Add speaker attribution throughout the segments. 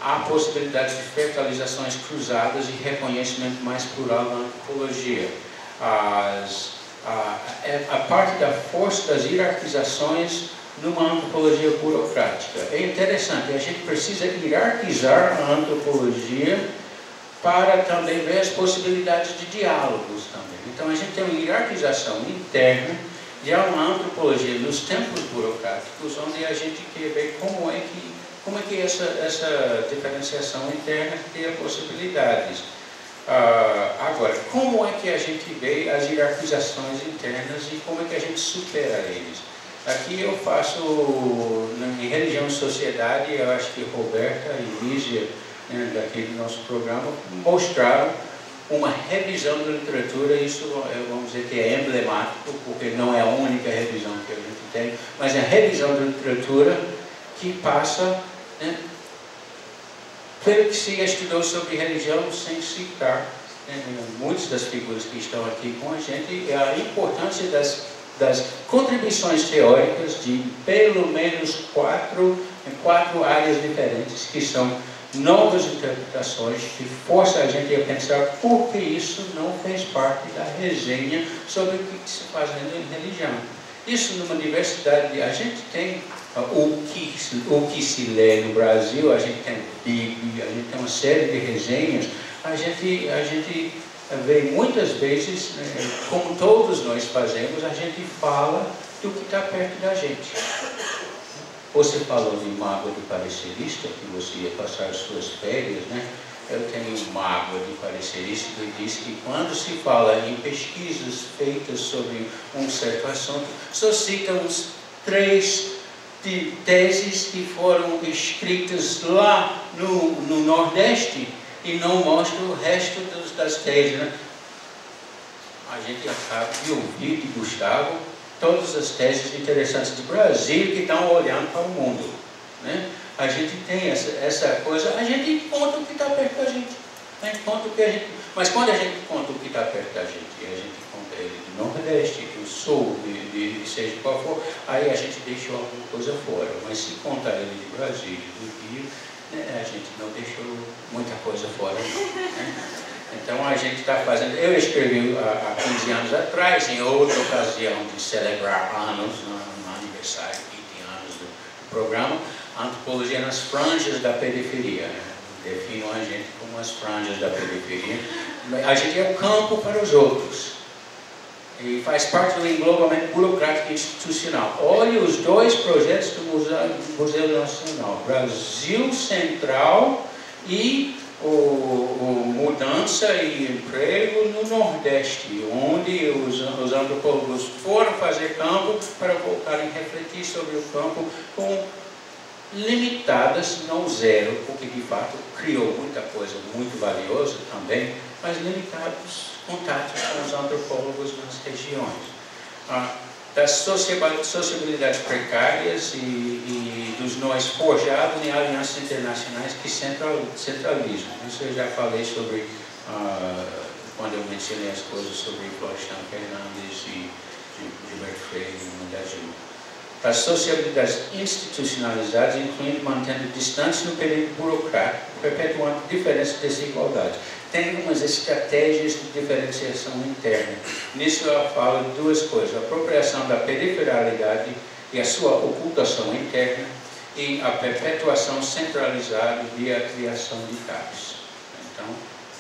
Speaker 1: há possibilidade de fertilizações cruzadas e reconhecimento mais plural na antropologia. A parte da força das hierarquizações numa antropologia burocrática. É interessante, a gente precisa hierarquizar a antropologia para também ver as possibilidades de diálogos também. Então a gente tem uma hierarquização interna de uma antropologia nos tempos burocráticos, onde a gente quer ver como é que essa diferenciação interna cria possibilidades. Agora, como é que a gente vê as hierarquizações internas e como é que a gente supera eles? Aqui eu faço, em Religião e Sociedade, eu acho que Roberta e Lígia, daqui do nosso programa, mostraram uma revisão da literatura. Isso, vamos dizer que é emblemático, porque não é a única revisão que a gente tem, mas é a revisão da literatura que passa, pelo que se estudou sobre religião, sem citar muitas das figuras que estão aqui com a gente, a importância das contribuições teóricas de pelo menos quatro áreas diferentes, que são novas interpretações que forçam a gente a pensar por que isso não fez parte da resenha sobre o que se faz em religião. Isso numa diversidade, a gente tem o que se lê no Brasil, a gente tem Bíblia, a gente tem uma série de resenhas, a gente vê muitas vezes, como todos nós fazemos, a gente fala do que está perto da gente. Você falou de mágoa de parecerista, que você ia passar as suas férias, né? Eu tenho mágoa de parecerista que diz que quando se fala em pesquisas feitas sobre um certo assunto, só citam uns 3 teses que foram escritas lá no Nordeste e não mostram o resto das teses, né? A gente acaba de ouvir de Gustavo todas as teses interessantes do Brasil que estão olhando para o mundo, né? A gente tem essa coisa, a gente conta o que está perto da gente. A gente conta o que a gente... Mas quando a gente conta o que está perto da gente, e a gente conta ele do Nordeste, do Sul, seja qual for, aí a gente deixou alguma coisa fora. Mas se contar ele do Brasil, do Rio, a gente não deixou muita coisa fora, não, né? Então a gente está fazendo... Eu escrevi há 15 anos atrás, em outra ocasião de celebrar anos, no aniversário, 20 anos do programa, Antropologia nas franjas da periferia, né? Definam a gente como as franjas da periferia. A gente é o campo para os outros. E faz parte do englobamento burocrático e institucional. Olhe os 2 projetos do Museu Nacional. Brasil Central e o Mudança e Emprego no Nordeste, onde os antropólogos foram fazer campo para voltarem a refletir sobre o campo com limitadas, não zero, porque de fato criou muita coisa muito valiosa também, mas limitados contatos com os antropólogos nas regiões. Das sociabilidades precárias e dos nós forjados em alianças internacionais que centralizam. Isso eu já falei sobre, quando eu mencionei as coisas sobre Florestan Fernandes e Gilberto Freire e Mundo Azul. As sociabilidades institucionalizadas, incluindo mantendo distância no período burocrático, perpetuando diferenças e desigualdades. Tem umas estratégias de diferenciação interna. Nisso eu falo de 2 coisas: a apropriação da periferalidade e a sua ocultação interna, e a perpetuação centralizada via a criação de CAPs. Então,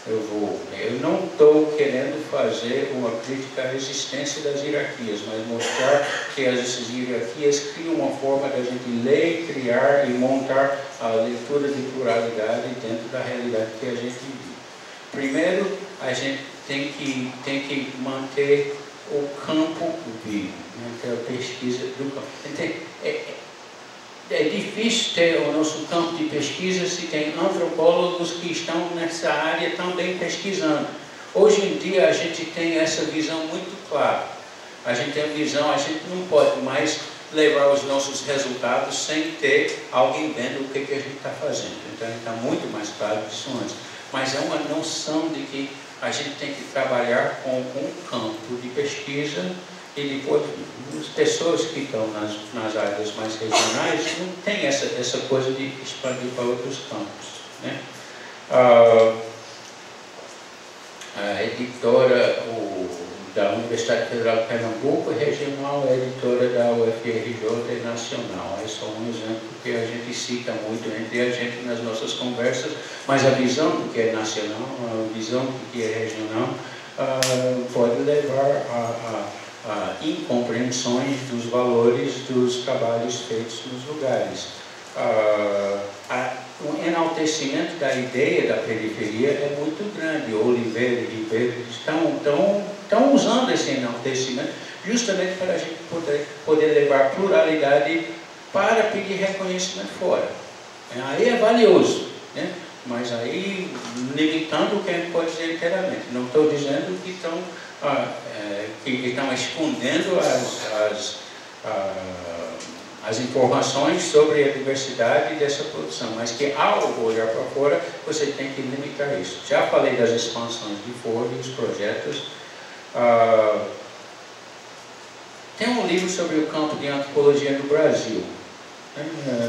Speaker 1: eu não estou querendo fazer uma crítica à existência das hierarquias, mas mostrar que essas hierarquias criam uma forma da gente ler, criar e montar a leitura de pluralidade dentro da realidade que a gente vive. Primeiro, a gente tem que manter o campo vivo, manter a pesquisa do campo. É difícil ter o nosso campo de pesquisa se tem antropólogos que estão nessa área também pesquisando. Hoje em dia a gente tem essa visão muito clara. A gente tem a visão, a gente não pode mais levar os nossos resultados sem ter alguém vendo o que a gente está fazendo. Então está muito mais claro disso antes. Mas é uma noção de que a gente tem que trabalhar com um campo de pesquisa E depois, as pessoas que estão nas áreas mais regionais não tem essa coisa de expandir para outros campos, né? A editora da Universidade Federal de Pernambuco, regional, é a editora da UFRJ nacional. É só um exemplo que a gente cita muito entre a gente nas nossas conversas, mas a visão do que é nacional, a visão do que é regional, pode levar a incompreensões dos valores dos trabalhos feitos nos lugares. O enaltecimento da ideia da periferia é muito grande. Oliveira e Ribeiro estão usando esse enaltecimento justamente para a gente poder levar pluralidade para pedir reconhecimento fora. Aí é valioso, né? Mas aí limitando o que a gente pode dizer inteiramente. Não estou dizendo que estão escondendo as informações sobre a diversidade dessa produção, mas que ao olhar para fora você tem que limitar isso. Já falei das expansões de foro e os projetos. Tem um livro sobre o campo de antropologia no Brasil.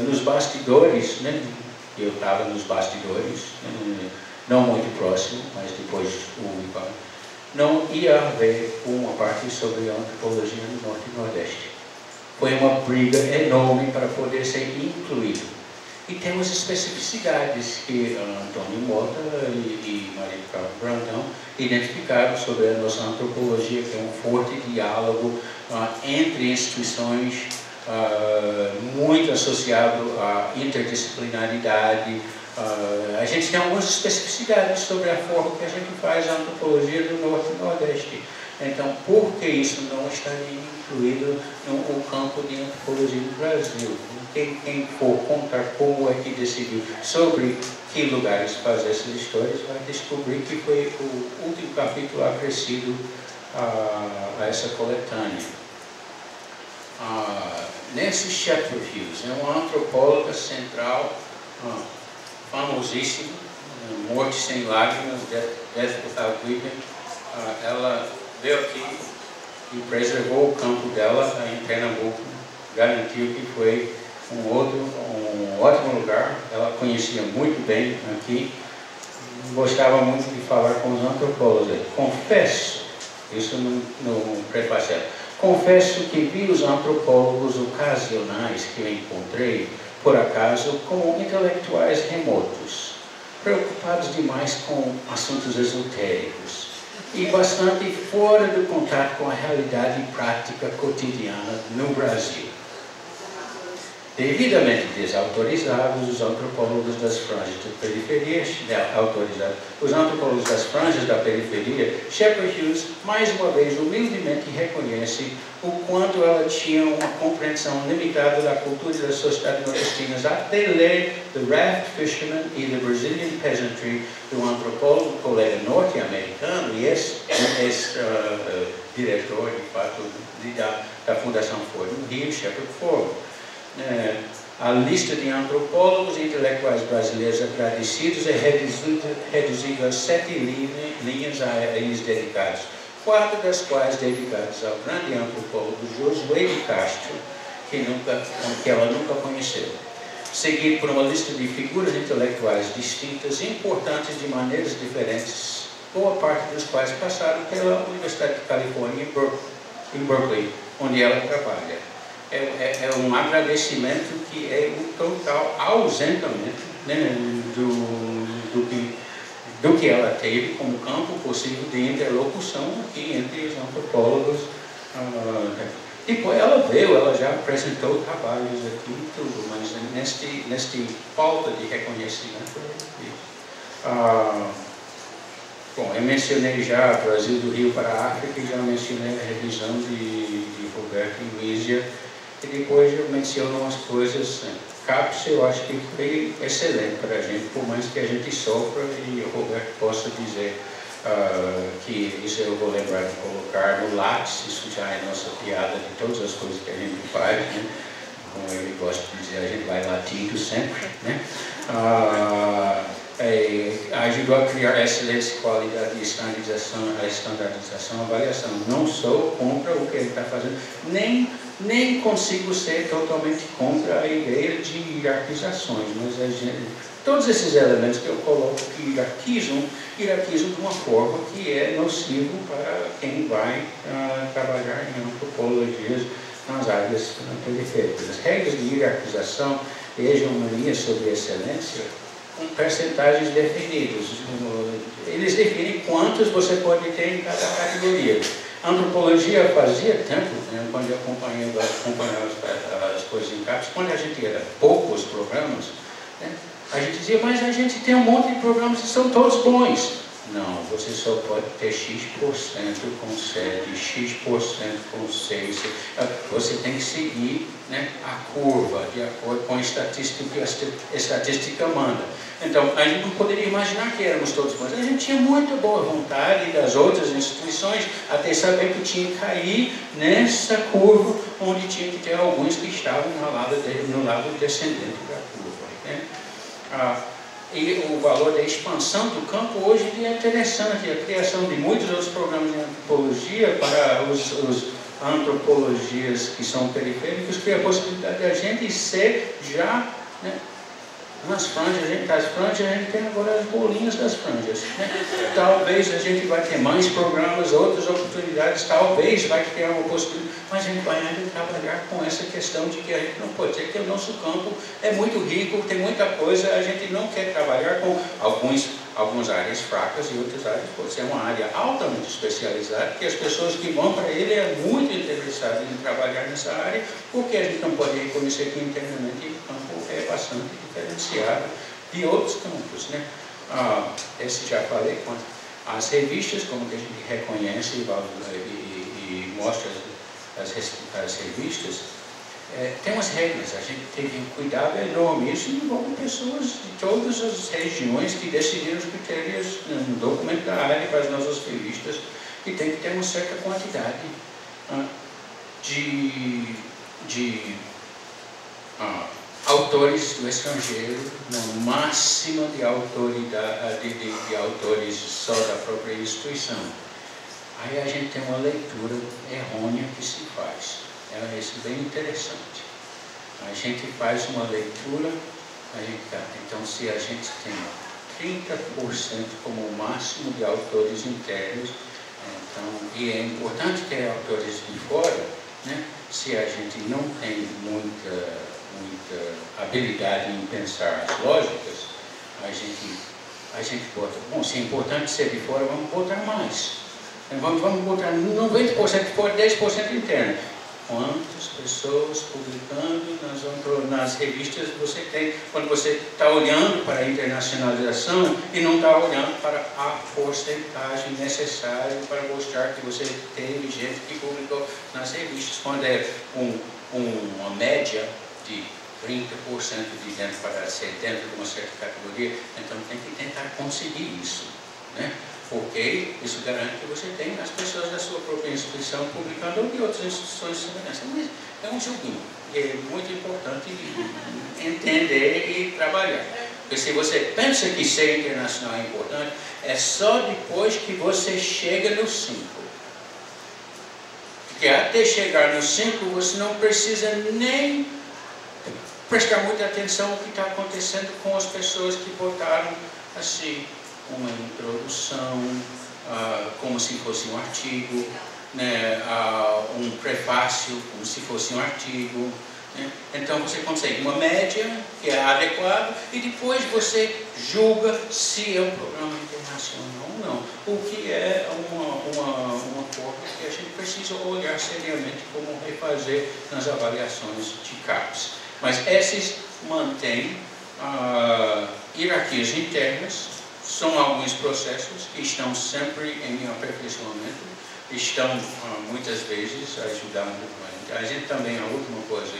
Speaker 1: Nos bastidores, né? Eu estava nos bastidores, não muito próximo, mas depois não ia haver uma parte sobre a antropologia no Norte e Nordeste. Foi uma briga enorme para poder ser incluído. E temos especificidades que Antônio Mota e Maria Carlos Brandão identificaram sobre a nossa antropologia, que é um forte diálogo entre instituições, muito associado à interdisciplinaridade. A gente tem algumas especificidades sobre a forma que a gente faz a antropologia do Norte e Nordeste. Então, por que isso não estaria incluído no campo de antropologia no Brasil? Quem for contar como é que decidiu sobre que lugares fazer essas histórias, vai descobrir que foi o último capítulo acrescido a essa coletânea. Nancy Shepherd-Hughes é uma antropóloga central, famosíssima, Morte Sem Lágrimas, Death Without Weeping. Ela veio aqui e preservou o campo dela em Pernambuco, garantiu que foi um ótimo lugar. Ela conhecia muito bem aqui, gostava muito de falar com os antropólogos. Confesso, isso no prefácio, confesso que vi os antropólogos ocasionais que eu encontrei, por acaso, como intelectuais remotos, preocupados demais com assuntos esotéricos e bastante fora do contato com a realidade prática cotidiana no Brasil. Devidamente desautorizados, os antropólogos das franjas da periferia, os antropólogos das franjas da periferia, Shepherd-Hughes, mais uma vez, humildemente reconhece o quanto ela tinha uma compreensão limitada da cultura e da sociedade nordestinas, até ler The Raft Fisherman e The Brazilian Peasantry, do antropólogo colega norte-americano e ex-diretor, de fato, da Fundação Ford no Rio, Shepard Ford. A lista de antropólogos e intelectuais brasileiros agradecidos é reduzida a 7 linhas a eles dedicados, 4 das quais dedicadas ao grande antropólogo Josué de Castro, que ela nunca conheceu, seguido por uma lista de figuras intelectuais distintas e importantes de maneiras diferentes, boa parte dos quais passaram pela Universidade de Califórnia em Berkeley, onde ela trabalha. É um agradecimento que é um total ausentamento, né, do que ela teve como campo possível de interlocução aqui entre os antropólogos. Depois ela veio, ela já apresentou trabalhos aqui e tudo, mas neste falta de reconhecimento. Bom, eu mencionei já Brasil do Rio para a África e já mencionei a revisão de Roberto e Luísia. E depois eu menciono umas coisas. CAPES eu acho que foi excelente para a gente, por mais que a gente sofra, e o Roberto possa dizer que isso eu vou lembrar de colocar no lápis. Isso já é nossa piada de todas as coisas que a gente faz, né? Como ele gosta de dizer, a gente vai latindo sempre, né? A ajudou a criar excelência, qualidade e estandarização, avaliação. Não sou contra o que ele está fazendo, nem consigo ser totalmente contra a ideia de hierarquizações, mas todos esses elementos que eu coloco que hierarquizam de uma forma que é nocivo para quem vai trabalhar em antropologias nas áreas periféricas. As regras de hierarquização e hegemonia sobre excelência com percentagens definidas. Eles definem quantos você pode ter em cada categoria. A antropologia fazia tempo, né, quando eu acompanhava as coisas em CAPES, quando a gente era poucos programas, né, a gente dizia, mas a gente tem um monte de programas que são todos bons. Não, você só pode ter X% com sede, X% com 6. Você tem que seguir, né, a curva de acordo com a estatística que a estatística manda. Então, a gente não poderia imaginar que éramos todos bons. A gente tinha muita boa vontade das outras instituições, até saber que tinha que cair nessa curva, onde tinha que ter alguns que estavam no lado descendente da curva, né? E o valor da expansão do campo hoje é interessante. A criação de muitos outros programas de antropologia para os antropologias que são periféricos cria a possibilidade de a gente ser já, né, nas franjas. Das franjas a gente tem agora as bolinhas das franjas, né? Talvez a gente vai ter mais programas, outras oportunidades, talvez vai ter uma possibilidade, mas a gente vai ainda trabalhar com essa questão de que a gente não pode dizer que o nosso campo é muito rico, tem muita coisa, a gente não quer trabalhar com algumas áreas fracas e outras áreas, pode ser uma área altamente especializada, que as pessoas que vão para ele é muito interessadas em trabalhar nessa área, porque a gente não pode reconhecer que internamente o campo é bastante diferenciado de outros campos, né? Esse já falei, as revistas, como que a gente reconhece e mostra as revistas, tem umas regras, a gente teve um cuidado enorme. Isso envolve pessoas de todas as regiões que decidiram os critérios no documento da área para as nossas revistas, e tem que ter uma certa quantidade de autores do estrangeiro, no máximo de autores só da própria instituição. Aí a gente tem uma leitura errônea que se faz. É isso bem interessante. A gente faz uma leitura, então se a gente tem 30% como o máximo de autores internos, então, e é importante ter autores de fora, né? Se a gente não tem muita habilidade em pensar as lógicas, a gente bota, bom, se é importante ser de fora, vamos botar mais. Vamos botar 90% de fora, 10% interno. Quantas pessoas publicando nas revistas você tem, quando você está olhando para a internacionalização e não está olhando para a porcentagem necessária para mostrar que você teve gente que publicou nas revistas, quando é uma média de 30% de dentro para ser dentro de uma certa categoria, então tem que tentar conseguir isso, né? Porque isso garante que você tem as pessoas da sua própria instituição publicando ou de outras instituições semelhantes. Mas é um joguinho, é muito importante entender e trabalhar. Porque se você pensa que ser internacional é importante, é só depois que você chega no 5. Porque até chegar no 5, você não precisa nem prestar muita atenção ao que está acontecendo com as pessoas que botaram assim uma introdução, como se fosse um artigo, né, um prefácio, como se fosse um artigo, né? Então você consegue uma média que é adequada e depois você julga se é um programa internacional ou não, o que é uma forma que a gente precisa olhar seriamente como refazer nas avaliações de CAPES. Mas esses mantêm hierarquias internas. São alguns processos que estão sempre em aperfeiçoamento, estão muitas vezes ajudando. A gente também, a última coisa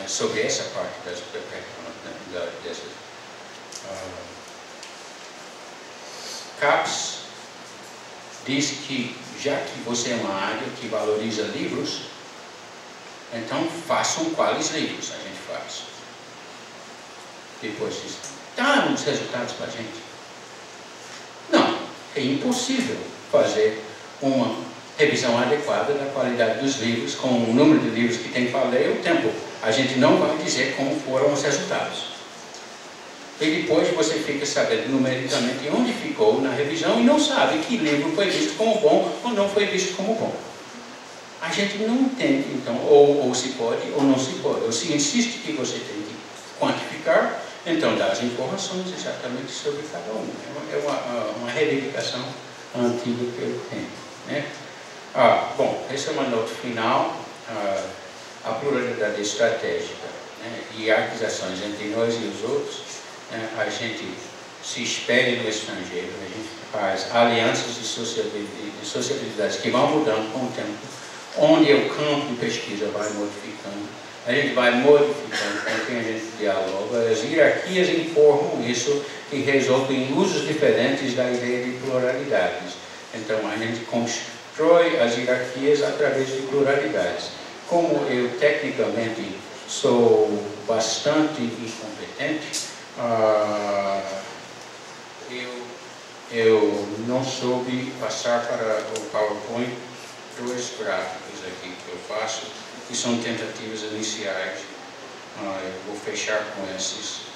Speaker 1: sobre essa parte dessas CAPES diz que já que você é uma área que valoriza livros, então façam quais livros a gente faz. Depois disso, dá uns resultados para a gente. é impossível fazer uma revisão adequada da qualidade dos livros, com o número de livros que tem para ler e o tempo. A gente não vai dizer como foram os resultados. E depois você fica sabendo numericamente onde ficou na revisão e não sabe que livro foi visto como bom ou não foi visto como bom. A gente não entende, então, ou se pode ou não se pode. Ou se insiste que você tem que quantificar, então dá as informações exatamente sobre cada um. É uma reivindicação antiga que eu tenho, né? Bom, essa é uma nota final. A pluralidade estratégica, né, e hierarquizações entre nós e os outros, né, a gente se espelha no estrangeiro, a gente faz alianças de sociabilidades que vão mudando com o tempo, onde o campo de pesquisa vai modificando, a gente vai modificando com quem a gente dialoga, as hierarquias informam isso e resolvem usos diferentes da ideia de pluralidades. Então a gente constrói as hierarquias através de pluralidades. Como eu tecnicamente sou bastante incompetente, eu não soube passar para o PowerPoint 2 gráficos aqui que eu faço, que são tentativas iniciais. Eu vou fechar com esses.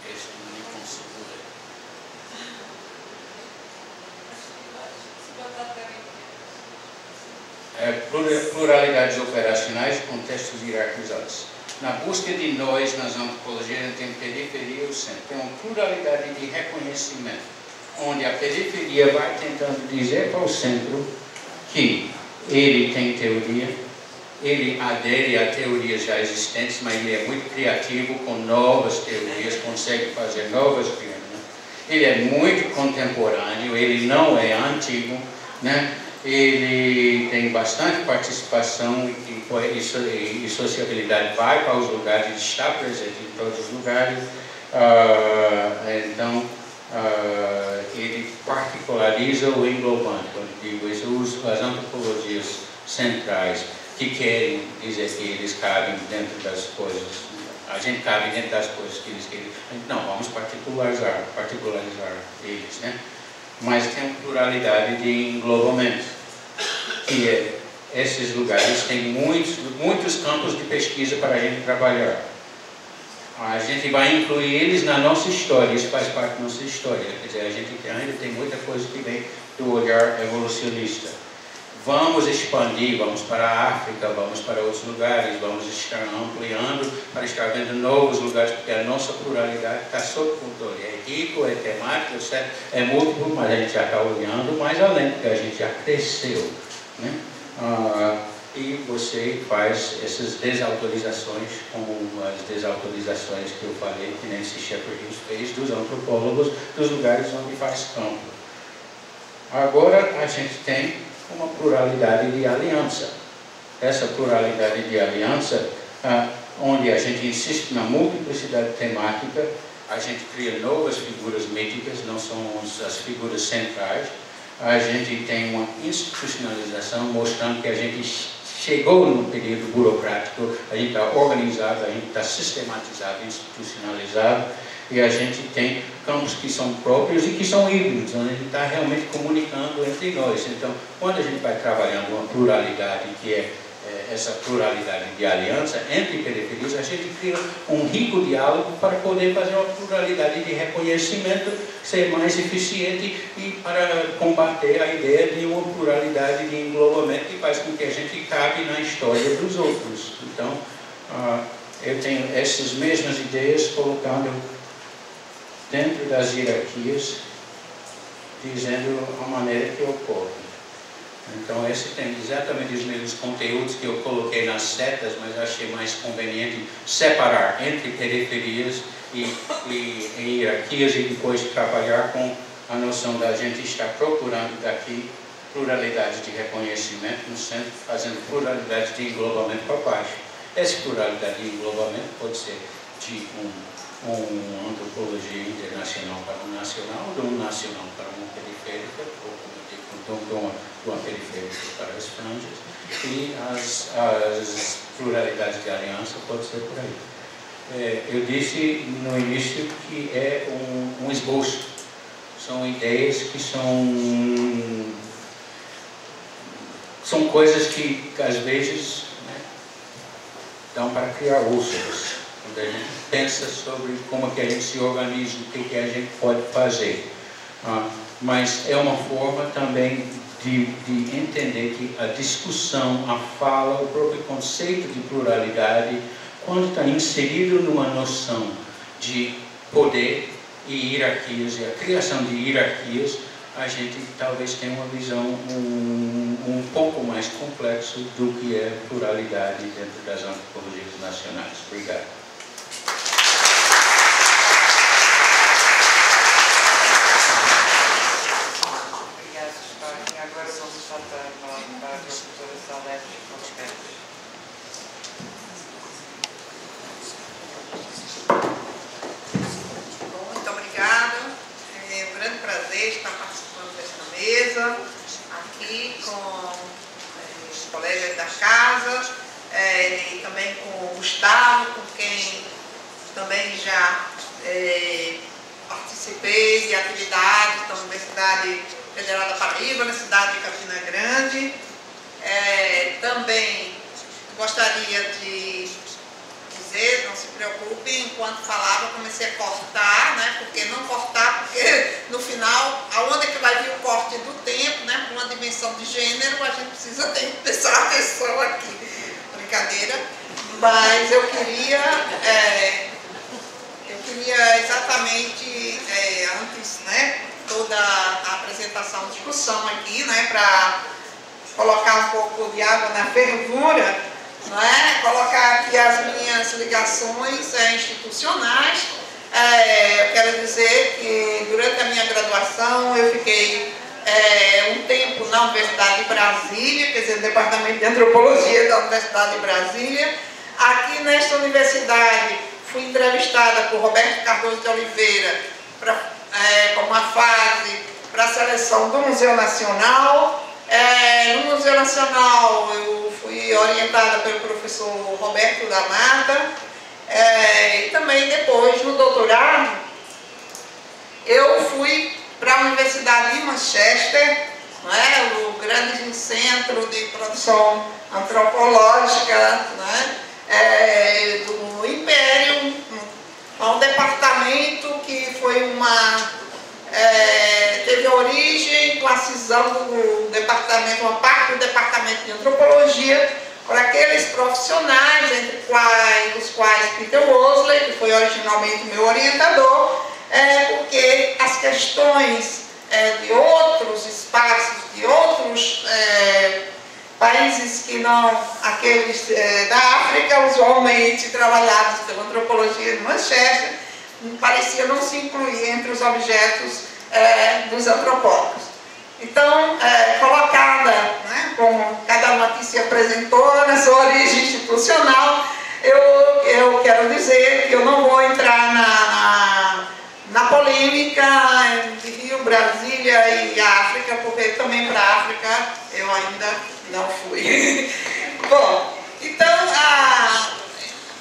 Speaker 1: Esse eu nem consigo ler. Pluralidades operacionais e contextos hierarquizados. Na busca de nós, nas antropologias, a gente tem periferia e o centro. Tem uma pluralidade de reconhecimento, onde a periferia vai tentando dizer para o centro que ele tem teoria, ele adere a teorias já existentes, mas ele é muito criativo com novas teorias, consegue fazer novas teorias. Ele é muito contemporâneo, ele não é antigo, né? Ele tem bastante participação e sociabilidade, vai para os lugares, está presente em todos os lugares. Então, ele particulariza o englobante. Quando digo isso, as antropologias centrais que querem dizer que eles cabem dentro das coisas, a gente cabe dentro das coisas que eles querem. Não, vamos particularizar eles, né? Mas tem uma pluralidade de englobamento, que é, esses lugares têm muitos campos de pesquisa para a gente trabalhar. A gente vai incluir eles na nossa história, isso faz parte da nossa história. Quer dizer, a gente ainda tem muita coisa que vem do olhar evolucionista. Vamos expandir, vamos para a África, vamos para outros lugares, vamos estar ampliando para estar vendo novos lugares, porque a nossa pluralidade está sob controle. É rico, é temático, é múltiplo, mas a gente já está olhando mais além, porque a gente já cresceu, né? E você faz essas desautorizações, como as desautorizações que eu falei, que Nancy Shepherd fez dos antropólogos, dos lugares onde faz campo. Agora a gente tem uma pluralidade de aliança. Essa pluralidade de aliança, onde a gente insiste na multiplicidade temática, a gente cria novas figuras míticas, não são as figuras centrais. A gente tem uma institucionalização mostrando que a gente chegou num período burocrático, a gente está organizado, a gente está sistematizado, institucionalizado, e a gente tem campos que são próprios e que são híbridos, onde a gente está realmente comunicando entre nós. Então, quando a gente vai trabalhando uma pluralidade, que é essa pluralidade de aliança entre periferias, a gente cria um rico diálogo para poder fazer uma pluralidade de reconhecimento, ser mais eficiente e para combater a ideia de uma pluralidade de englobamento que faz com que a gente cabe na história dos outros. Então, eu tenho essas mesmas ideias colocando dentro das hierarquias, dizendo a maneira que ocorre. Então, esse tem exatamente os mesmos conteúdos que eu coloquei nas setas, mas achei mais conveniente separar entre periferias e hierarquias e depois trabalhar com a noção da gente estar procurando daqui pluralidade de reconhecimento no centro, fazendo pluralidade de englobamento para baixo. Essa pluralidade de englobamento pode ser de uma antropologia internacional para um nacional, ou de um nacional para uma periférica, ou uma periferia para as franjas, e as pluralidades de aliança pode ser por aí. Eu disse no início que é um esboço, são ideias que são coisas que às vezes, né, dão para criar úlceras, quando a gente pensa sobre como é que a gente se organiza, o que a gente pode fazer. Mas é uma forma também de entender que a discussão, a fala, o próprio conceito de pluralidade, quando está inserido numa noção de poder e hierarquias, e a criação de hierarquias, a gente talvez tenha uma visão um pouco mais complexa do que é pluralidade dentro das antropologias nacionais. Obrigado.
Speaker 2: Muito obrigada. É um grande prazer estar participando desta mesa, aqui com os colegas da casa, e também com o Gustavo, com quem também já participei de atividades da Universidade Federal da Paraíba, na cidade de Campina Grande. Também gostaria de dizer, não se preocupem, enquanto falava comecei a cortar, né? Porque não cortar, porque no final, aonde é que vai vir o corte do tempo, né? Por uma dimensão de gênero, a gente precisa ter que prestar atenção aqui. Brincadeira. Mas eu queria exatamente, antes, né, toda a apresentação, discussão aqui, né, para colocar um pouco de água na fervura, não é? Colocar aqui as minhas ligações institucionais. Eu quero dizer que durante a minha graduação eu fiquei um tempo na Universidade de Brasília, quer dizer, no Departamento de Antropologia da Universidade de Brasília. Aqui nesta universidade fui entrevistada por Roberto Cardoso de Oliveira como uma fase para a seleção do Museu Nacional. No Museu Nacional eu fui orientada pelo professor Roberto da Mata, e também depois no doutorado eu fui para a Universidade de Manchester, não é? O grande centro de produção antropológica, não é? Do Império, um departamento que foi teve origem com a cisão do departamento, uma parte do departamento de antropologia, por aqueles profissionais, entre os quais Peter Wosley, que foi originalmente meu orientador, porque as questões de outros espaços, de outros países que não aqueles da África, usualmente trabalhados pela antropologia de Manchester, parecia não se incluir entre os objetos dos antropólogos. Então, colocada, né, como cada uma que se apresentou na sua origem institucional, eu quero dizer que eu não vou entrar na polêmica de Rio, Brasília e África, porque também para a África eu ainda não fui. Bom, então,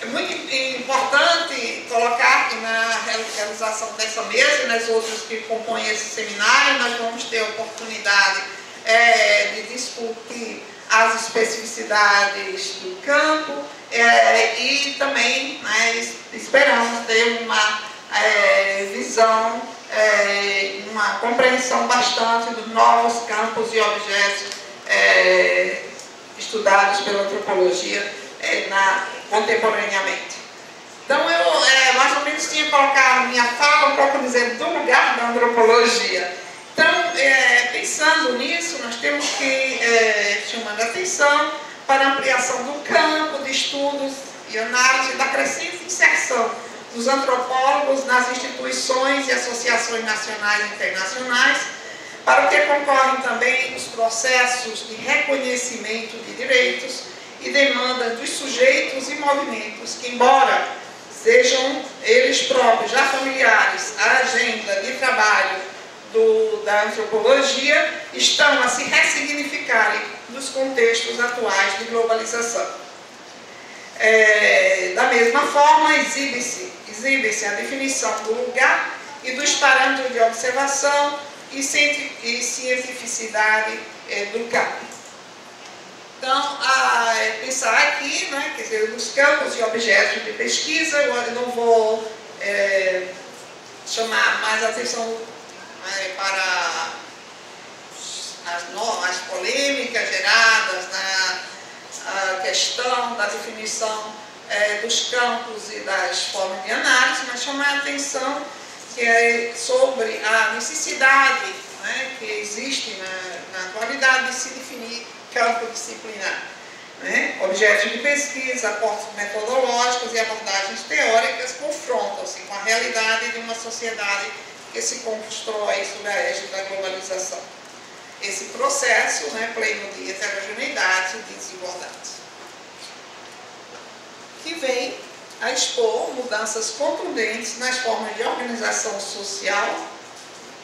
Speaker 2: é muito importante colocar que na realização dessa mesa e nas outras que compõem esse seminário, nós vamos ter a oportunidade de discutir as especificidades do campo e também, né, esperamos ter uma visão, uma compreensão bastante dos novos campos e objetos estudados pela antropologia contemporaneamente. Então, eu mais ou menos tinha colocado minha fala um pouco dizendo do lugar da antropologia. Então, pensando nisso, nós temos que chamar a atenção para a ampliação do campo de estudos e análise da crescente inserção dos antropólogos nas instituições e associações nacionais e internacionais, para o que concorrem também os processos de reconhecimento de direitos e demandas dos sujeitos e movimentos que, embora sejam eles próprios já familiares à agenda de trabalho do da antropologia estão a se ressignificarem nos contextos atuais de globalização. Da mesma forma, exibe-se a definição do lugar e dos parâmetros de observação e cientificidade do campo. Então, pensar aqui, né, quer dizer, nos campos e objetos de pesquisa, eu não vou chamar mais atenção para as polêmicas geradas na questão da definição dos campos e das formas de análise, mas chamar a atenção sobre a necessidade, né, que existe na atualidade de se definir campo disciplinar. Né? Objetos de pesquisa, aportes metodológicos e abordagens teóricas confrontam-se com a realidade de uma sociedade que se constrói sob a égide da globalização. Esse processo, né, pleno de heterogeneidade e de desigualdades, que vem a expor mudanças contundentes nas formas de organização social,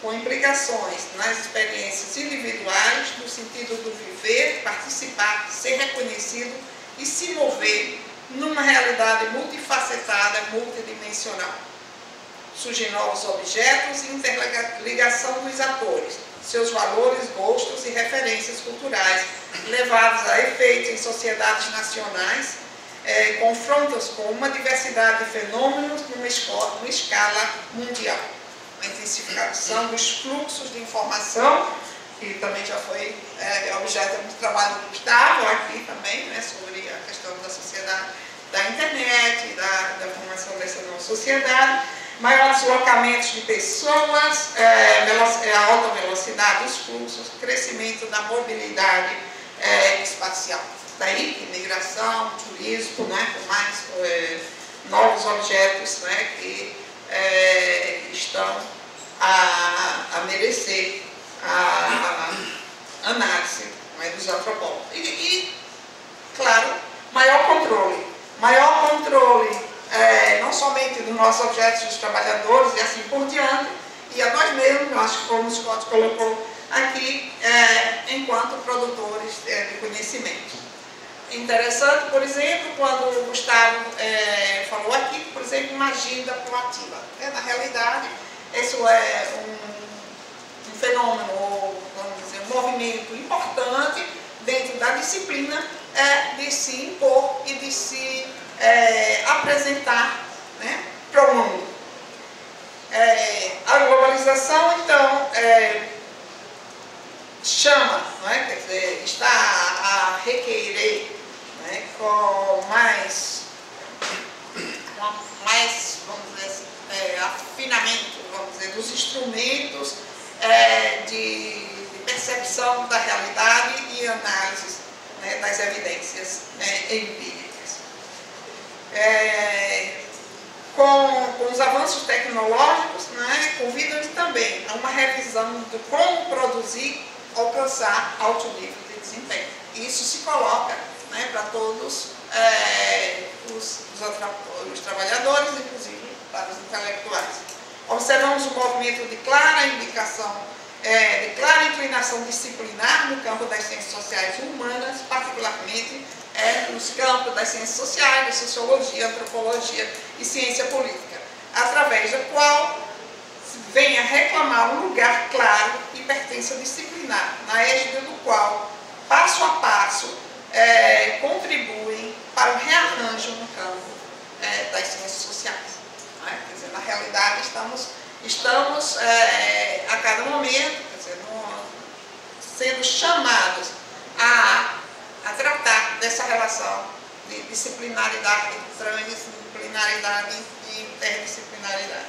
Speaker 2: com implicações nas experiências individuais, no sentido do viver, participar, ser reconhecido e se mover numa realidade multifacetada, multidimensional. Surgem novos objetos e interligação dos atores, seus valores, gostos e referências culturais, levados a efeito em sociedades nacionais, confrontam-se com uma diversidade de fenômenos numa escala mundial. A intensificação dos fluxos de informação, que também já foi objeto do trabalho do Gustavo aqui também, né, sobre a questão da sociedade, da internet, da formação dessa nova sociedade, maior deslocamento de pessoas, a alta velocidade dos fluxos, crescimento da mobilidade espacial. Daí que migração, turismo, né, com mais novos objetos, né, que estão a merecer a análise, né, dos antropólogos. E, claro, maior controle. Maior controle não somente dos nossos objetos, dos trabalhadores e assim por diante, e a nós mesmos, eu acho que como o Scott colocou aqui, enquanto produtores de conhecimento. Interessante, por exemplo, quando o Gustavo falou aqui, por exemplo, uma agenda proativa. Na realidade, isso é um fenômeno, vamos dizer, um movimento importante dentro da disciplina de se impor e de se apresentar, né, para o mundo. A globalização, então, chama, não é? Quer dizer, está a requerer, né, com mais, vamos dizer assim, afinamento, vamos dizer, dos instrumentos de percepção da realidade e análise, né, das evidências, né, empíricas. Com os avanços tecnológicos, né, convidam também a uma revisão de como produzir, alcançar alto nível de desempenho. E isso se coloca, né, para todos os trabalhadores, inclusive para os intelectuais. Observamos um movimento de clara indicação, de clara inclinação disciplinar no campo das ciências sociais e humanas, particularmente nos campos das ciências sociais, da sociologia, antropologia e ciência política, através da qual vem a reclamar um lugar claro e pertença disciplinar, na égide do qual, passo a passo, contribuem para o rearranjo no campo das ciências sociais. Não é? Quer dizer, na realidade, estamos a cada momento, quer dizer, sendo chamados a tratar dessa relação de disciplinaridade, transdisciplinaridade e interdisciplinaridade.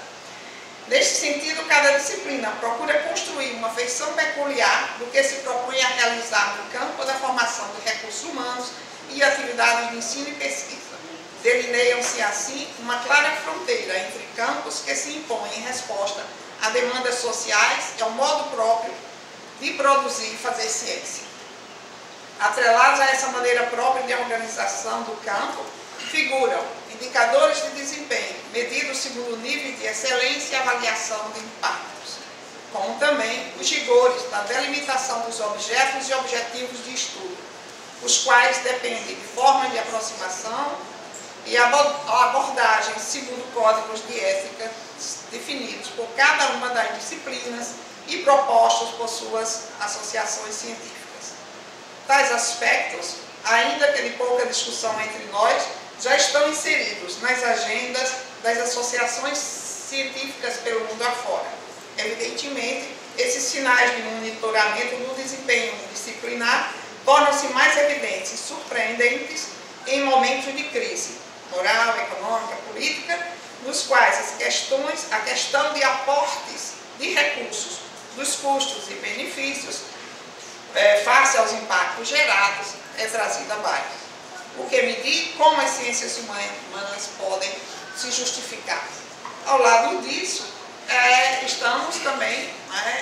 Speaker 2: Neste sentido, cada disciplina procura construir uma feição peculiar do que se propõe a realizar no campo da formação de recursos humanos e atividades de ensino e pesquisa. Delineiam-se assim uma clara fronteira entre campos que se impõem em resposta a demandas sociais e ao modo próprio de produzir e fazer ciência. Atrelados a essa maneira própria de organização do campo, figuram indicadores de desempenho, medidos segundo o nível de excelência e avaliação de impactos. como também os rigores da delimitação dos objetos e objetivos de estudo, os quais dependem de formas de aproximação e abordagem segundo códigos de ética definidos por cada uma das disciplinas e propostos por suas associações científicas. Tais aspectos, ainda que de pouca discussão entre nós, já estão inseridos nas agendas das associações científicas pelo mundo afora. Evidentemente, esses sinais de monitoramento do desempenho disciplinar tornam-se mais evidentes e surpreendentes em momentos de crise moral, econômica, política, nos quais a questão de aportes de recursos, dos custos e benefícios, face aos impactos gerados, é trazida à baila. O que medir como as ciências humanas podem se justificar. Ao lado disso, estamos também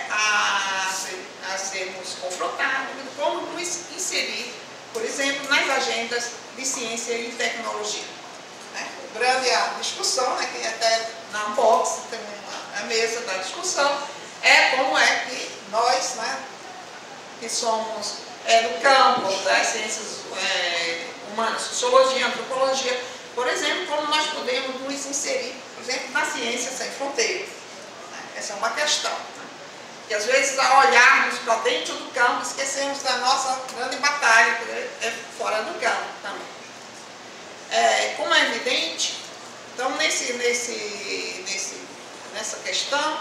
Speaker 2: a sermos confrontados com como nos inserir, por exemplo, nas agendas de ciência e tecnologia. Grande a discussão, que até na Unbox tem a mesa da discussão, como é que nós, que somos do campo das ciências humanas, sociologia, antropologia, por exemplo, como nós podemos nos inserir, por exemplo, na ciência sem fronteiras. Essa é uma questão. E às vezes, ao olharmos para dentro do campo, esquecemos da nossa grande batalha, que é fora do campo também. Como é evidente, então nessa questão,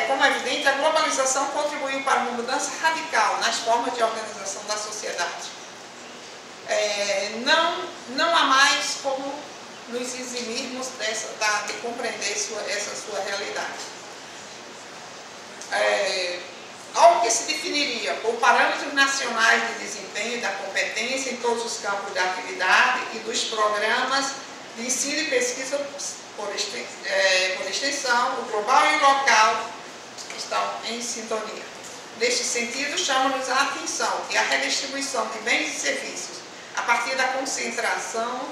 Speaker 2: como é evidente, a globalização contribuiu para uma mudança radical nas formas de organização da sociedade. Não há mais como nos eximirmos de compreender essa sua realidade. Algo que se definiria por parâmetros nacionais de desempenho e da competência em todos os campos da atividade e dos programas de ensino e pesquisa por extensão, o global e o local estão em sintonia. Neste sentido, chama-nos a atenção que a redistribuição de bens e serviços a partir da concentração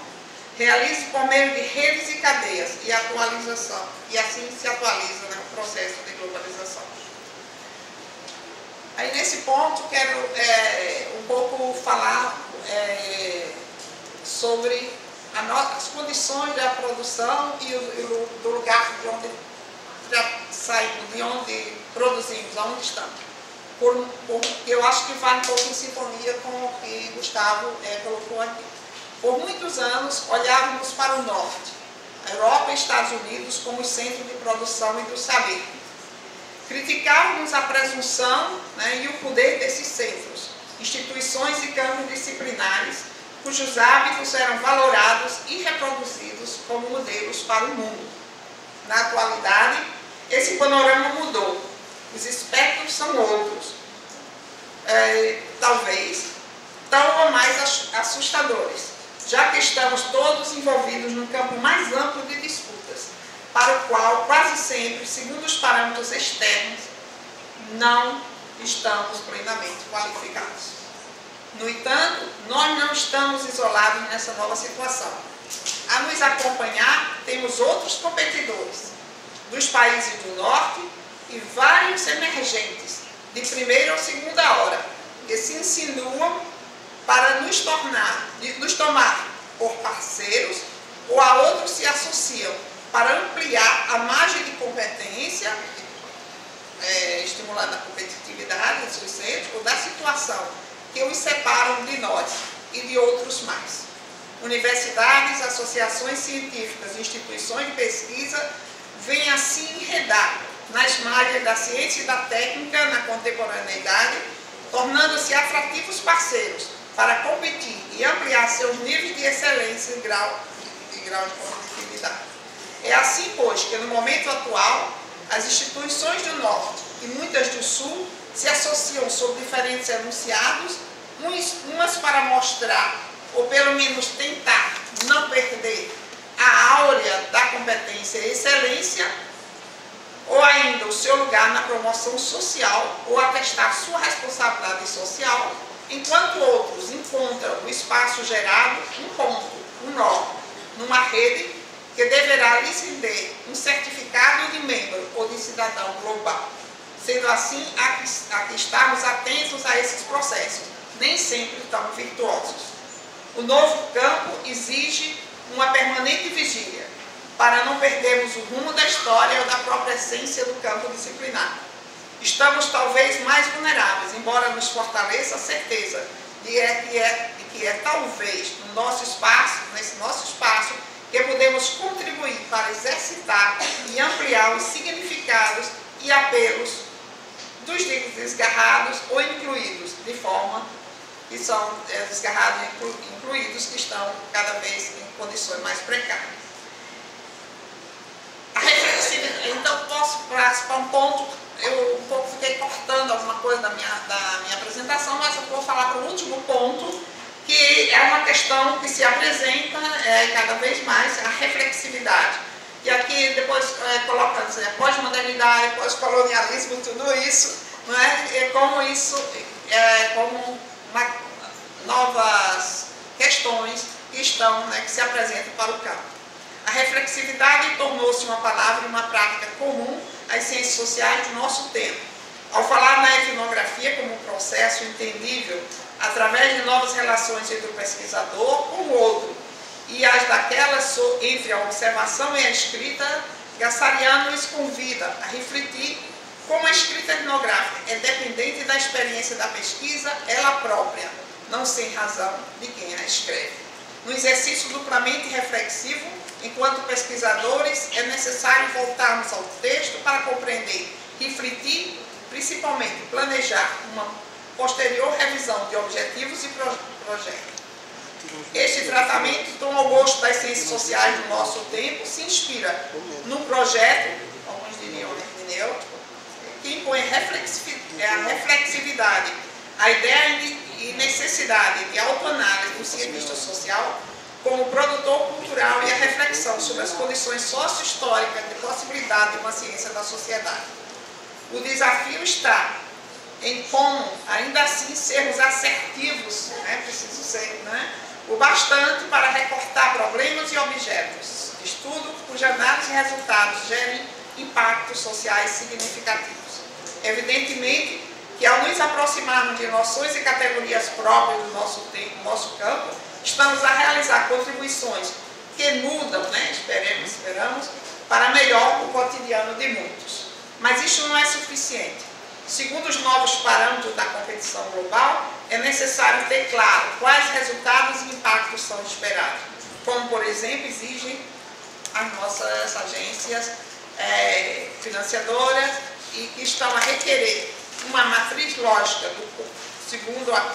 Speaker 2: realiza por meio de redes e cadeias e atualização, e assim se atualiza o processo de globalização. Aí, nesse ponto, quero um pouco falar sobre as condições da produção e do lugar de onde saímos, de onde produzimos, aonde estamos. Eu acho que vai um pouco em sintonia com o que Gustavo colocou aqui. Por muitos anos, olhávamos para o norte, a Europa e Estados Unidos, como os centros de produção e do saber. Criticávamos a presunção e o poder desses centros, instituições e campos disciplinares, cujos hábitos eram valorados e reproduzidos como modelos para o mundo. Na atualidade, esse panorama mudou. Os espectros são outros, talvez tão ou mais assustadores, já que estamos todos envolvidos num campo mais amplo de disputas, para o qual, quase sempre, segundo os parâmetros externos, não estamos plenamente qualificados. No entanto, nós não estamos isolados nessa nova situação. A nos acompanhar, temos outros competidores, dos países do norte e vários emergentes, de primeira ou segunda hora, que se insinuam para nos tomar por parceiros, ou a outros se associam para ampliar a margem de competência, estimulando a competitividade dos seus centros, ou da situação que os separam de nós e de outros mais. Universidades, associações científicas, instituições de pesquisa vêm assim enredar nas margens da ciência e da técnica na contemporaneidade, tornando-se atrativos parceiros para competir e ampliar seus níveis de excelência e grau de competitividade. É assim, pois, que no momento atual, as instituições do Norte e muitas do Sul se associam sob diferentes enunciados, umas para mostrar, ou pelo menos tentar não perder a áurea da competência e excelência, ou ainda o seu lugar na promoção social, ou atestar sua responsabilidade social, enquanto outros encontram o espaço gerado, um ponto, um nó, numa rede, que deverá lhe ceder um certificado de membro ou de cidadão global. Sendo assim, há que estarmos atentos a esses processos, nem sempre tão virtuosos. O novo campo exige uma permanente vigília, para não perdermos o rumo da história ou da própria essência do campo disciplinar. Estamos talvez mais vulneráveis, embora nos fortaleça a certeza de que é talvez no nosso espaço, nesse nosso espaço, que podemos contribuir para exercitar e ampliar os significados e apelos dos desgarrados ou incluídos, de forma que são desgarrados e incluídos, que estão cada vez em condições mais precárias. A reflexividade, então, posso para um ponto, eu um pouco fiquei cortando alguma coisa da minha apresentação, mas eu vou falar para o último ponto, que é uma questão que se apresenta cada vez mais, a reflexividade. E aqui depois coloca pós-modernidade, pós-colonialismo, tudo isso, não é? Como isso, como novas questões que estão, né, que se apresentam para o campo. A reflexividade tornou-se uma palavra e uma prática comum às ciências sociais do nosso tempo. Ao falar na etnografia como um processo entendível através de novas relações entre o pesquisador com o outro e as daquelas entre a observação e a escrita, Gassarian nos convida a refletir como a escrita etnográfica é dependente da experiência da pesquisa, ela própria, não sem razão de quem a escreve. No exercício duplamente reflexivo, enquanto pesquisadores, é necessário voltarmos ao texto para compreender, refletir, principalmente planejar uma posterior revisão de objetivos e projetos. Este tratamento, tão ao gosto das ciências sociais do nosso tempo, se inspira num projeto, alguns diriam hermenêutico, que impõe a reflexividade, a ideia e necessidade de autoanálise do cientista social como produtor cultural e a reflexão sobre as condições socio-históricas de possibilidade de uma ciência da sociedade. O desafio está em como, ainda assim, sermos assertivos, né? Preciso ser, né? O bastante para recortar problemas e objetos de estudo cuja análise e resultados gerem impactos sociais significativos. Evidentemente que, ao nos aproximarmos de noções e categorias próprias do nosso tempo, do nosso campo, estamos a realizar contribuições que mudam, né? Esperamos, para melhor o cotidiano de muitos. Mas isso não é suficiente. Segundo os novos parâmetros da competição global, é necessário ter claro quais resultados e impactos são esperados, como, por exemplo, exigem as nossas agências financiadoras e que estão a requerer uma matriz lógica,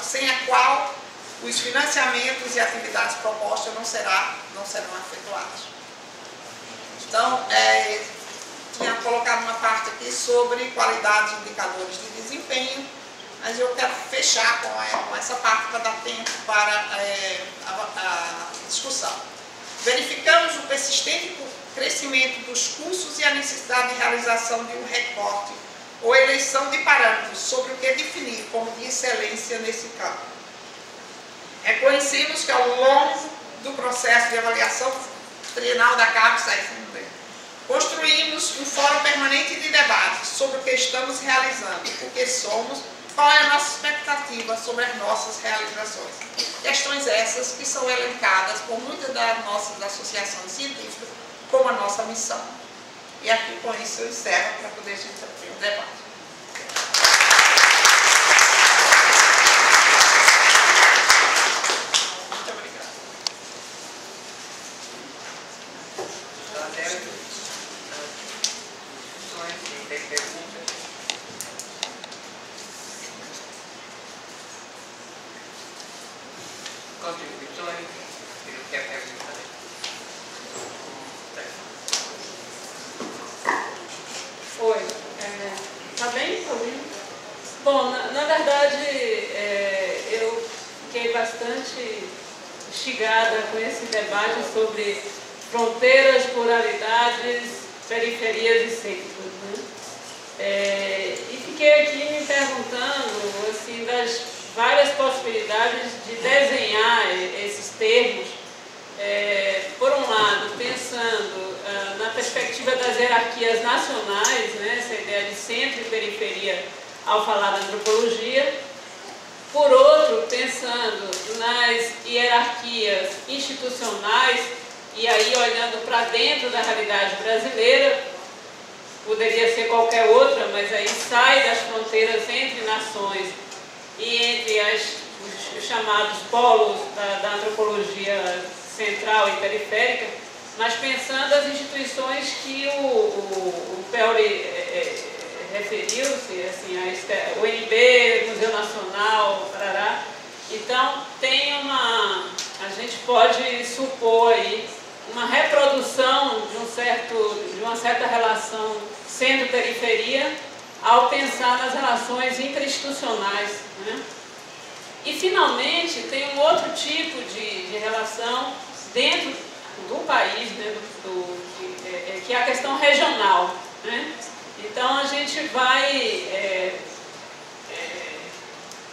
Speaker 2: sem a qual os financiamentos e atividades propostas não serão efetuados. Então, tinha colocado uma parte aqui sobre qualidades e indicadores de desempenho, mas eu quero fechar com essa parte para dar tempo para a discussão. Verificamos o persistente crescimento dos cursos e a necessidade de realização de um recorte ou eleição de parâmetros sobre o que definir como de excelência nesse campo. Reconhecemos que ao longo do processo de avaliação trienal da CAPES, construímos um fórum permanente de debate sobre o que estamos realizando, o que somos, qual é a nossa expectativa sobre as nossas realizações. Questões essas que são elencadas por muitas das nossas associações científicas como a nossa missão. E aqui com isso eu encerro para poder a gente ter um debate.
Speaker 3: Oi, tá bem? Tá ouvindo? Bom, na verdade, eu fiquei bastante instigada com esse debate sobre fronteiras, pluralidades, periferias e centros, né? E fiquei aqui me perguntando, assim, das várias possibilidades de desenhar esses termos, por um lado, pensando hierarquias nacionais, né, essa ideia de centro e periferia ao falar da antropologia. Por outro, pensando nas hierarquias institucionais, e aí olhando para dentro da realidade brasileira, poderia ser qualquer outra, mas aí sai das fronteiras entre nações e entre os chamados polos da antropologia central e periférica, mas pensando as instituições que o Pelri referiu-se, assim, a UNB, Museu Nacional, Parará. Então, a gente pode supor aí uma reprodução de uma certa relação centro-periferia ao pensar nas relações interinstitucionais, né? E, finalmente, tem um outro tipo de relação dentro do país, né, que é a questão regional, né? Então, a gente vai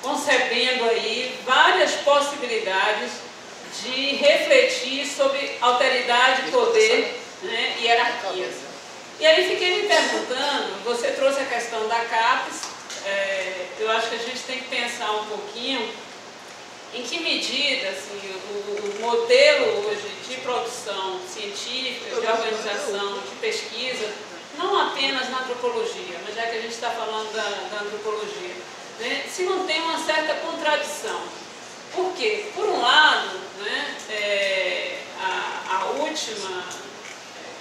Speaker 3: concebendo aí várias possibilidades de refletir sobre alteridade, poder, né, e hierarquias. E aí fiquei me perguntando, você trouxe a questão da CAPES, eu acho que a gente tem que pensar um pouquinho em que medida assim, o modelo hoje de produção científica, de organização, de pesquisa, não apenas na antropologia, mas já que a gente está falando da antropologia, né, se não tem uma certa contradição. Por quê? Por um lado, né, a última,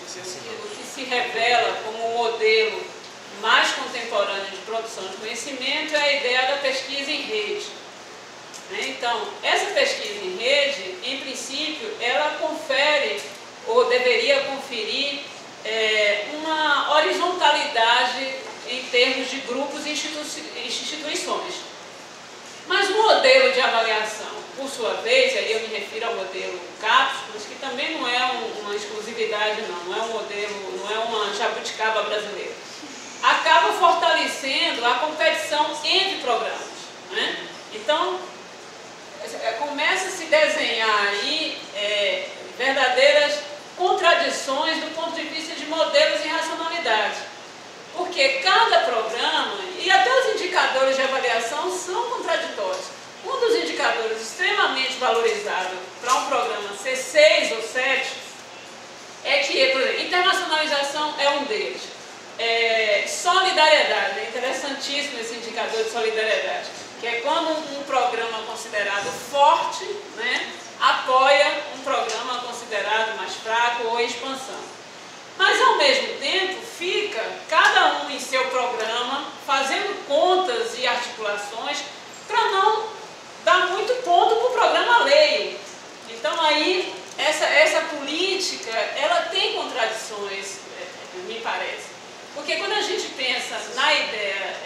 Speaker 3: o que se revela como um modelo mais contemporâneo de produção de conhecimento é a ideia da pesquisa em rede. Então, essa pesquisa em rede, em princípio, ela confere, ou deveria conferir, uma horizontalidade em termos de grupos e instituições. Mas o modelo de avaliação, por sua vez, aí eu me refiro ao modelo CAPES, mas que também não é uma exclusividade, não é um modelo, não é uma jabuticaba brasileira, acaba fortalecendo a competição entre programas, né? Então, começa a se desenhar aí verdadeiras contradições do ponto de vista de modelos e racionalidade. Porque cada programa, e até os indicadores de avaliação são contraditórios. Um dos indicadores extremamente valorizados para um programa ser 6 ou 7 é que, por exemplo, internacionalização é um deles. Solidariedade, é interessantíssimo esse indicador de solidariedade, que é quando um programa considerado forte, né, apoia um programa considerado mais fraco ou em expansão. Mas, ao mesmo tempo, fica cada um em seu programa, fazendo contas e articulações para não dar muito ponto para o programa alheio. Então, aí, essa política, ela tem contradições, me parece. Porque quando a gente pensa na ideia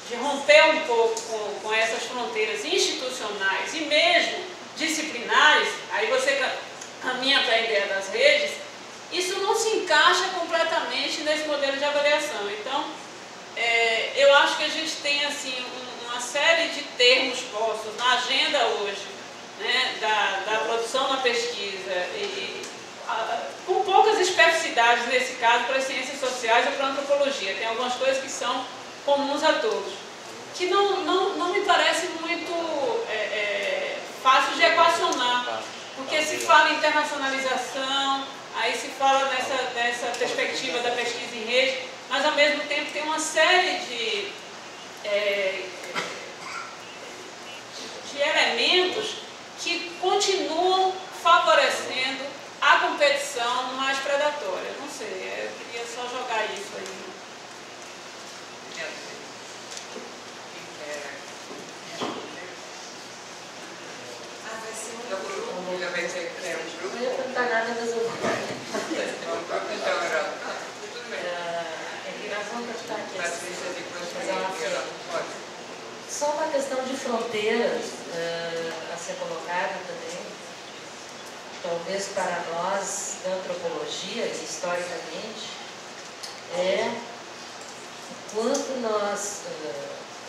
Speaker 3: de romper um pouco com essas fronteiras institucionais e mesmo disciplinares, aí você caminha para a ideia das redes, isso não se encaixa completamente nesse modelo de avaliação. Então, eu acho que a gente tem assim, uma série de termos postos na agenda hoje, né, da produção da pesquisa, com poucas especificidades nesse caso para as ciências sociais ou para a antropologia. Tem algumas coisas que são comuns a todos, que não me parece muito fácil de equacionar, porque se fala em internacionalização, aí se fala nessa perspectiva da pesquisa em rede, mas ao mesmo tempo tem uma série de elementos que continuam favorecendo a competição mais predatória. Não sei, eu queria só jogar isso aí.
Speaker 4: Não ia perguntar nada das outras. Só uma questão de fronteiras a ser colocada também, talvez para nós da antropologia e historicamente, quando nós,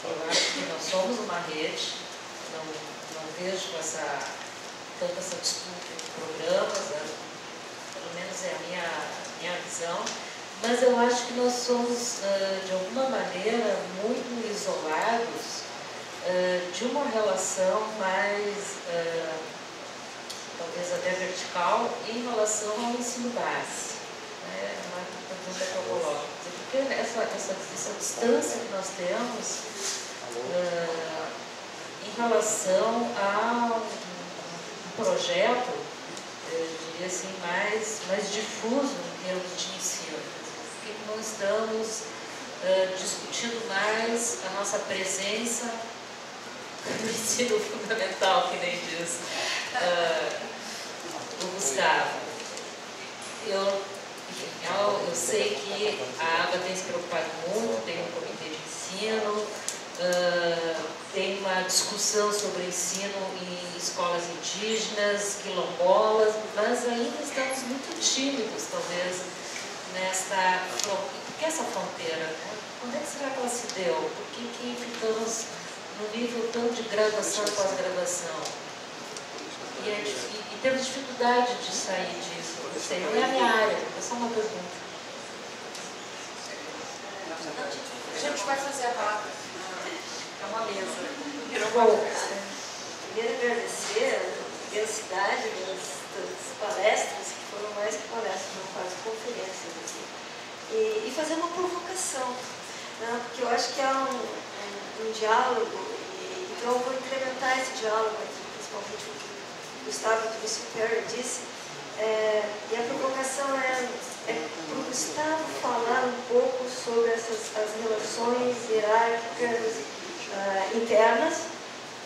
Speaker 4: eu acho que nós somos uma rede, não vejo tanta essa disputa de programas, pelo menos é a minha visão. mas eu acho que nós somos, de alguma maneira, muito isolados de uma relação mais, talvez até vertical, em relação ao ensino base. É uma pergunta que eu coloco. Porque essa distância que nós temos em relação a um projeto, eu diria assim, mais difuso em termos de ensino. Por que não estamos discutindo mais a nossa presença no ensino fundamental, que nem diz o Gustavo? Eu sei que a ABA tem se preocupado muito, tem um comitê de ensino, tem uma discussão sobre ensino em escolas indígenas, quilombolas, mas ainda estamos muito tímidos, talvez, nesta... Por que essa fronteira? Quando é que será que ela se deu? Por que ficamos num nível tão de graduação e pós-graduação? E temos dificuldade de sair disso. Não sei, não é a minha área, é só uma pergunta.
Speaker 5: A gente vai fazer a palavra. É uma mesa.
Speaker 6: Bom, primeiro agradecer a diversidade das palestras, que foram mais que palestras, foram quase conferências aqui. E fazer uma provocação, né? Porque eu acho que há um diálogo, então eu vou incrementar esse diálogo aqui, principalmente o que o Gustavo e o Mr. Perry disse. E a provocação é para o Gustavo falar um pouco sobre as relações hierárquicas internas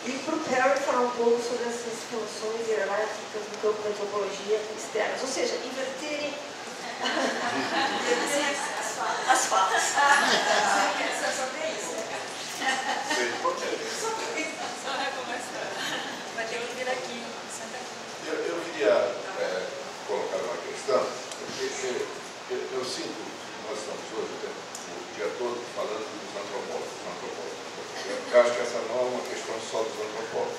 Speaker 6: e para o Perry falar um pouco sobre essas relações hierárquicas no campo da antropologia externas, ou seja, inverterem as falas.
Speaker 5: Só tem isso.
Speaker 3: Só recomeçar.
Speaker 5: Vai ter que vir aqui, senta aqui.
Speaker 7: Eu queria colocar uma questão, porque eu sinto que nós estamos hoje o dia todo falando dos antropólogos. Eu acho que essa não é uma questão só dos antropólogos,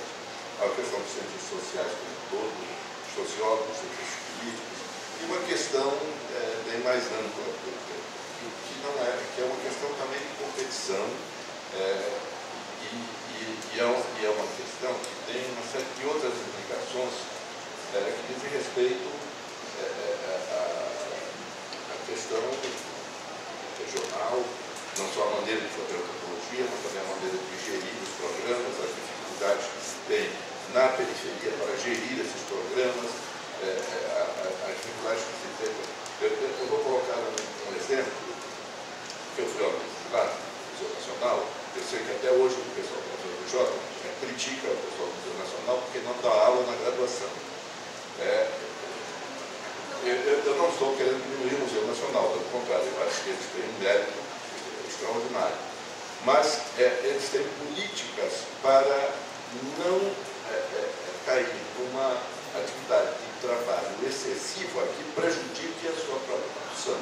Speaker 7: é uma questão dos cientistas sociais como um todo, sociólogos, cientistas políticos, e uma questão bem mais ampla, que é uma questão também de competição, e é uma questão que tem uma série de outras implicações que dizem respeito à questão regional, não só a maneira de fazer antropologia, mas também a maneira de gerir os programas, as dificuldades que se tem na periferia para gerir esses programas, as dificuldades que se tem. Eu vou colocar um exemplo, que eu fui ao Museu Nacional. Eu sei que até hoje o pessoal do FRJ critica o pessoal do Museu Nacional porque não dá aula na graduação. Eu não estou querendo diminuir o Museu Nacional, pelo contrário, eu acho que eles têm um mérito extraordinário. Mas eles têm políticas para não cair numa atividade de trabalho excessiva que prejudique a sua própria produção.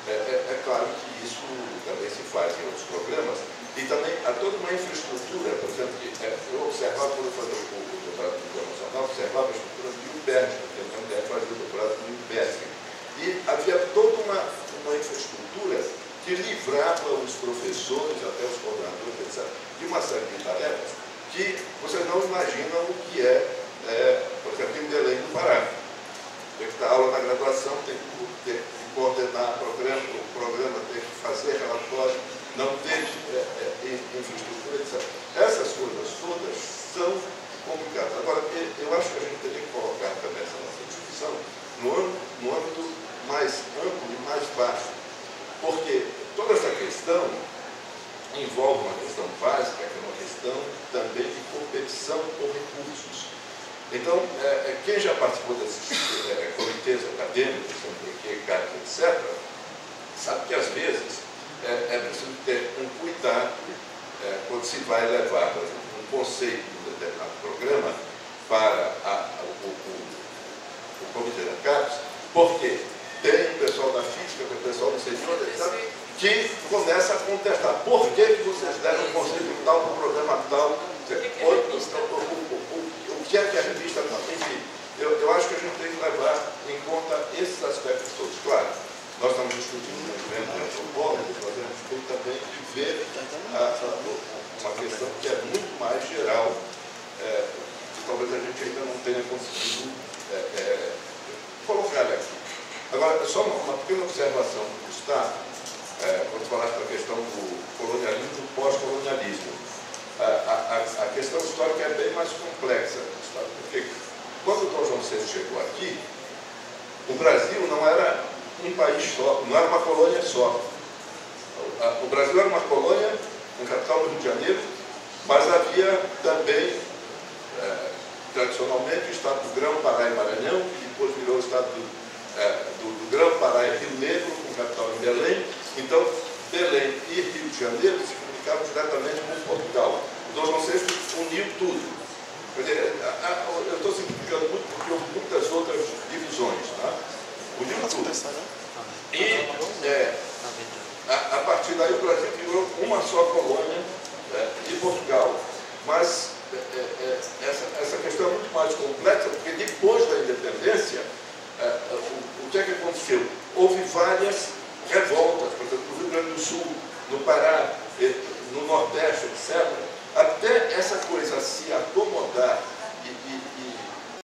Speaker 7: É claro que isso também se faz em outros programas, e também há toda uma infraestrutura, por exemplo, que eu observava quando eu fazia o doutorado no Museu Nacional, observava a estrutura de UBERJ, porque eu também fazia o doutorado no UBERJ. E havia toda uma infraestrutura que livrava os professores, até os coordenadores, etc., de uma série de tarefas que vocês não imaginam o que por exemplo, em Belém do Pará. Tem que dar aula na graduação, tem que coordenar o programa, tem que fazer relatório, não ter infraestrutura, etc. Essas coisas todas são complicadas. Agora, eu acho que a gente teria que colocar também essa nossa discussão no âmbito mais amplo e mais vasto, porque toda essa questão envolve uma questão básica, que é uma questão também de competição por recursos. Então, quem já participou desses comitês acadêmicos, MPQ, CAC, etc., sabe que às vezes é preciso ter um cuidado quando se vai levar, por exemplo, um conceito de um determinado programa para o comitê da CAPES, porque tem o pessoal da física, tem o pessoal do setor, etc., que começa a contestar. Por que vocês deram um conceito tal para o programa tal? O que é que a revista não? Enfim, eu acho que a gente tem que levar em conta esses aspectos todos. Claro, nós estamos discutindo um movimento de antropólogos, mas a gente tem também que ver uma questão que é muito mais geral, que talvez a gente ainda não tenha conseguido colocar aqui. Agora, só uma pequena observação do Gustavo, quando falasse da questão do colonialismo e do pós-colonialismo. A questão histórica é bem mais complexa, Gustavo, porque quando o Dom João VI chegou aqui, o Brasil não era um país só, não era uma colônia só. O Brasil era uma colônia na capital do Rio de Janeiro, mas havia também, tradicionalmente, o Estado do Grão, Pará e Maranhão, que depois virou o Estado do Grão, Pará e Rio Negro, com capital em Belém. Então, Belém e Rio de Janeiro se comunicavam diretamente com Portugal. O Dom João VI uniu tudo. Quer dizer, eu estou simplificando muito porque houve muitas outras divisões. Tá? Uniu tudo. E, a partir daí, o Brasil virou uma só colônia de Portugal. Mas essa questão é muito mais complexa, porque depois da independência, o que é que aconteceu? Houve várias revoltas, por exemplo, no Rio Grande do Sul, no Pará, no Nordeste, etc. Até essa coisa se acomodar